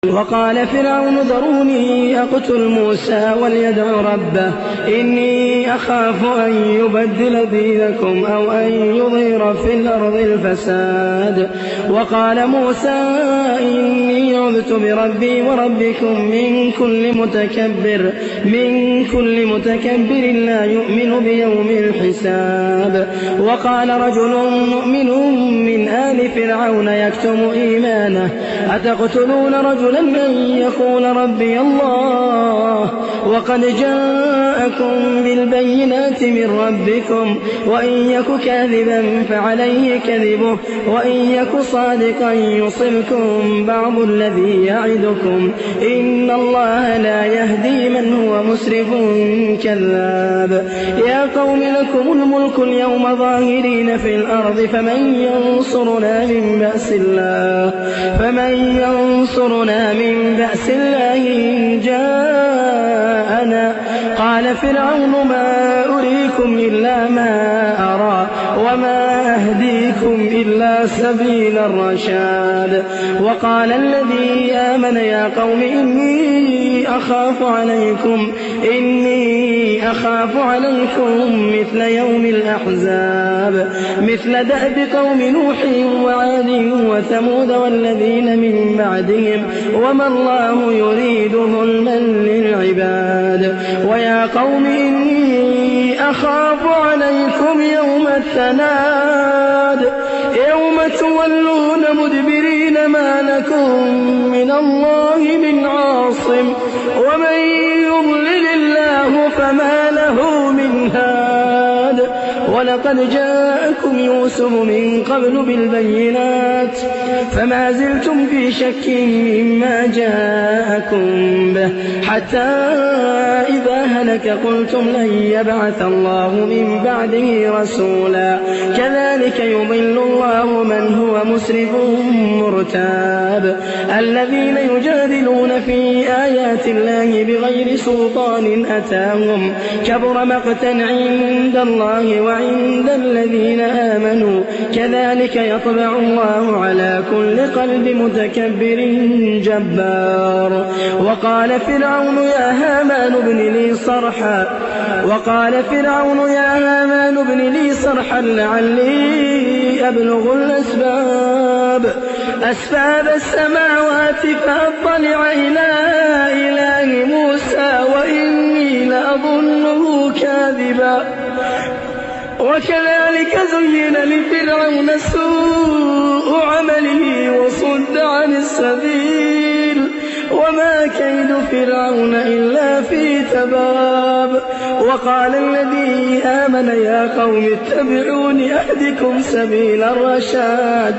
وقال فرعون ذروني أقتل موسى وليدع ربه إني أخاف أن يبدل دينكم أو أن يظهر في الأرض الفساد. وقال موسى إني عذت بربي وربكم من كل متكبر لا يؤمن بيوم الحساب. وقال رجل مؤمن من آل فرعون يكتم إيمانه أتقتلون رجلا أن يقول ربي الله وقد جاءكم بالبينات من ربكم وإن يك كاذبا فعليه كذبه وإن يك صادقا يصبكم بعض الذي يعدكم إن الله لا يهدي من هو مسرف كذاب. يا قوم لكم الملك اليوم ظاهرين في الأرض فمن ينصرنا من بأس الله إن جاءنا. قال فرعون ما أريكم إلا ما أرى وما أهديكم إلا سبيل الرشاد. وقال الذي آمن يا قوم إني أخاف عليكم مثل يوم الأحزاب مثل دأب قوم نوح وعاد وثمود والذين من بعدهم وما الله يريد ظلما للعباد. ويا قوم إني أخاف عليكم يوم التناد يوم تولون مدبرين ما لكم من الله من عاصم ومن يضلل الله فما له من هاد. ولقد جاءكم يوسف من قبل بالبينات فما زلتم في شك مما جاءكم به حتى إذا هلك قلتم لن يبعث الله من بعده رسولا كذلك يضل الله من هو مسرف مرتاب. الذين يجادلون في آيات الله بغير سلطان أتاهم كبر مقتا عند الله وعند الذين آمنوا كذلك يطبع الله على كل قلب متكبر جبار. وقال فرعون يا هامان ابن لي صرحا لعلي أبلغ أسباب السماوات فأطلع إلى إله موسى وإني لأظنه كاذبا. وكذلك زين لفرعون سوء عمله وصد عن السبيل وما كيد فرعون إلا في تباب. وقال الذي آمن يا قوم اتبعون أهدكم سبيل الرشاد.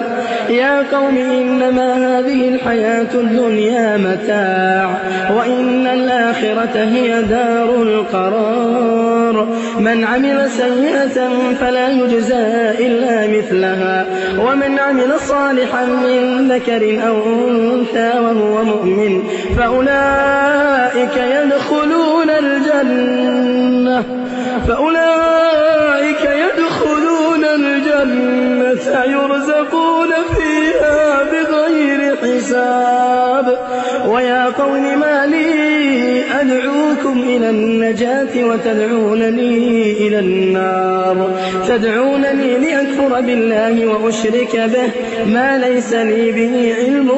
يا قوم إنما هذه الحياة الدنيا متاع وإن الآخرة هي دار القرار. من عمل سيئة فلا يجزى إلا مثلها ومن عمل صالحا من ذكر أو أنثى وهو مؤمن فأولئك يدخلون الجنة يرزقون فيها بغير حساب. ويا قوم ما لي أدعوكم إلى النجاة وتدعونني إلى النار. تدعونني لأكفر بالله وأشرك به ما ليس لي به علم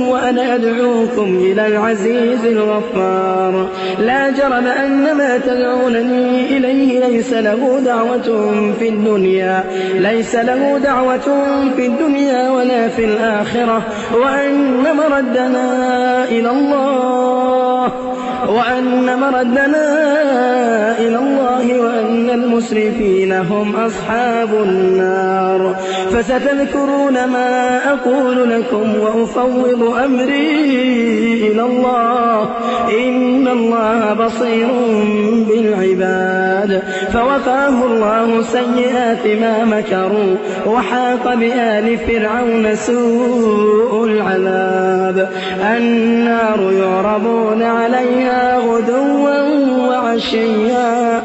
وأنا أدعوكم إلى العزيز الغفار. لا جرم أن ما تدعونني إليه ليس له دعوة في الدنيا ولا في الآخرة وأن مردنا إلى الله وأن المسرفين هم أصحاب النار. فستذكرون ما أقول لكم وأفوض أمري إلى الله إن الله بصير بالعباد. فوقاه الله سيئات ما مكروا وحاق بآل فرعون سوء العذاب. النار يعرضون عليها غدوا وعشيا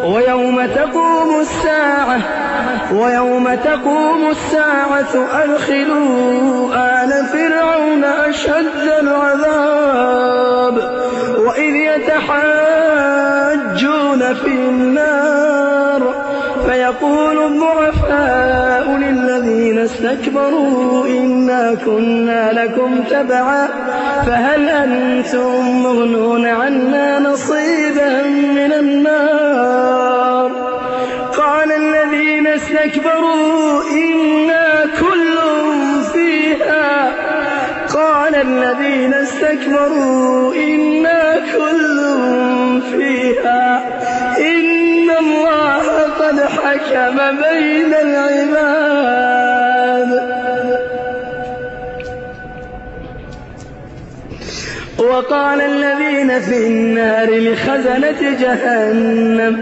ويوم تقوم الساعة ويوم تقوم الساعة أدخلوا آل فرعون أشد العذاب وإذ يتحاجون في النار فيقول الضعفاء للذين استكبروا إنا كنا لكم تبعا فهل أنتم مغنون عنا نصيبا من النار قال الذين استكبروا إنا كل فيها قال الذين استكبروا إنا كل فيها إن الله قد حكم بين العباد وقال الذين في النار لخزنة جهنم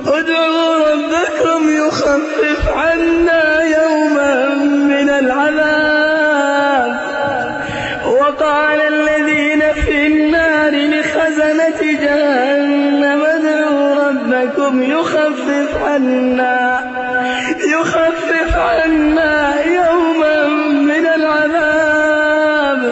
ادعوا ربكم يخفف عنا يوما من العذاب وقال الذين في النار لخزنة جهنم ادعوا ربكم يخفف عنا يوما من العذاب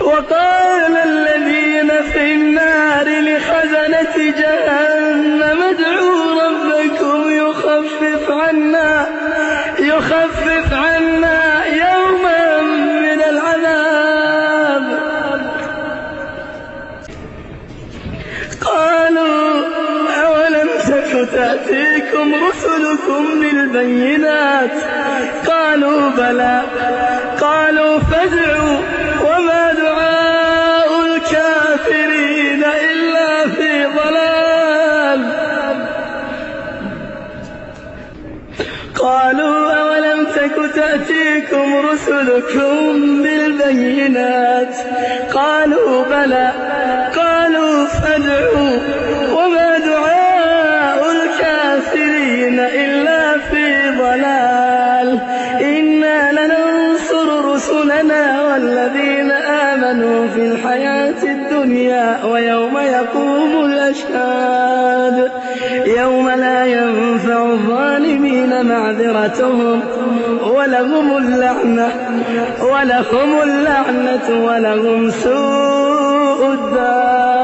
وقال الذين في النار لخزنة جهنم ادعوا ربكم يخفف عنا يوما من العذاب قالوا أولم تك تأتيكم رسلكم بالبينات قالوا بلى قالوا فادعوا وما دعاء الكافرين إلا في ضلال قالوا أولم تك تأتيكم رسلكم بالبينات قالوا بلى قالوا فادعوا وما دعاء الكافرين إلا في ضلال إنا لننصر رسلنا والذين آمنوا في الحياة الدنيا ويوم يقوم الأشهاد يوم لا ينفع الظالمين معذرتهم ولهم اللعنة ولهم سوء الدار